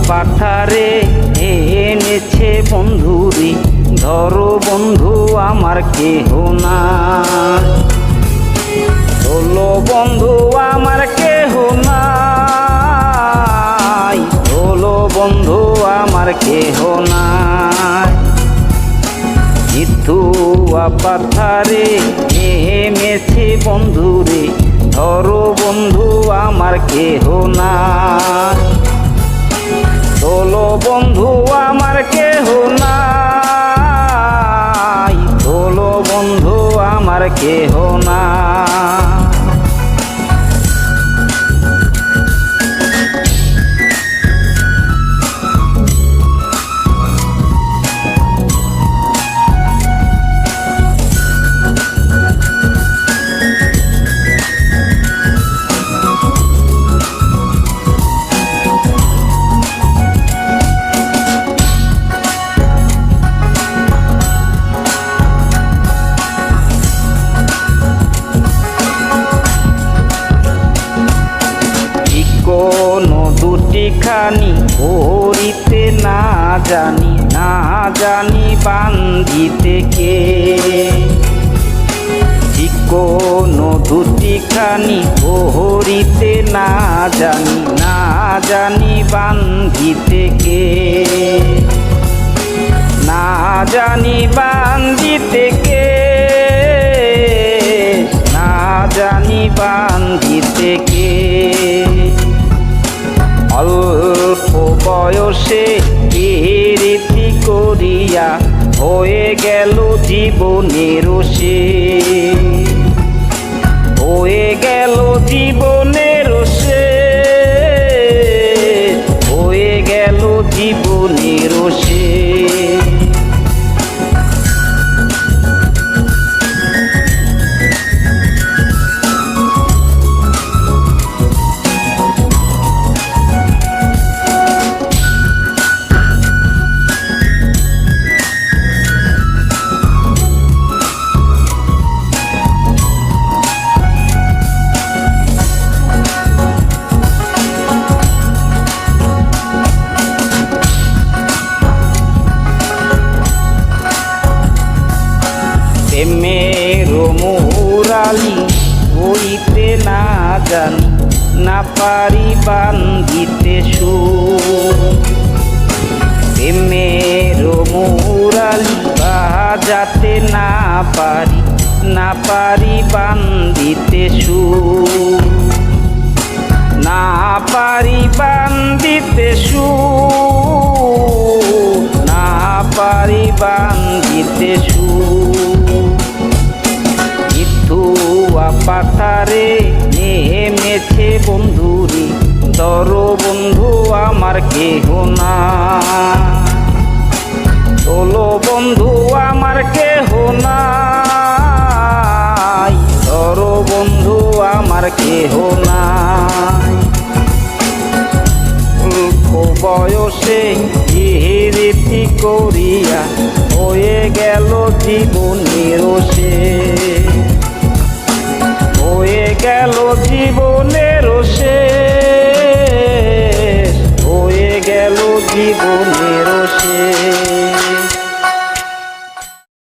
পাথারে এনেছে বন্ধুরে, ধরো বন্ধু আমার কেহ নাই। চলো বন্ধু আমার কেহ নাই, চলো বন্ধু আমার কেহ নাই। মৃত্যুয়া পাথারে নেমেছে বন্ধুরে, ধরো বন্ধু আমার কেহ নাই। চলো বন্ধু আমার কেহ নাই, চলো বন্ধু আমার কেহ নাই। কোনো দুটি খানি পড়িতে না জানি, না জানি বান্ধিতে কে। কোনো দুটি খানি পড়িতে না জানি, না জানি বান্ধিতে কে। না জানি বান্ধিতে কে, না জানি বান্ধিতে কে। অল্প বয়সে কীর্তি করিয়া হয়ে গেল জীবনের শেষ, হয়ে গেল জীবনের শেষ, হয়ে গেল জীবনের শেষ। প্রেমের মুরালি হইতে না জানি, না পারি বান্ধিতে সুর। প্রেমের মুরালি বাজাতে না পারি, না পারি বান্ধিতে সুর। না পারি বান্ধিতে সুর, না পারি বান্ধিতে সুর। মৃত্যুয়া পাথারে নেমেছে বন্ধুরে, ধরো বন্ধু আমার কেহ নাই। চলো বন্ধু আমার কেহ নাই, ধরো বন্ধু আমার কেহ নাই। অল্প বয়সে কীর্তি করিয়া হয়ে গেল জীবনের শেষ, হয়ে গেল জীবন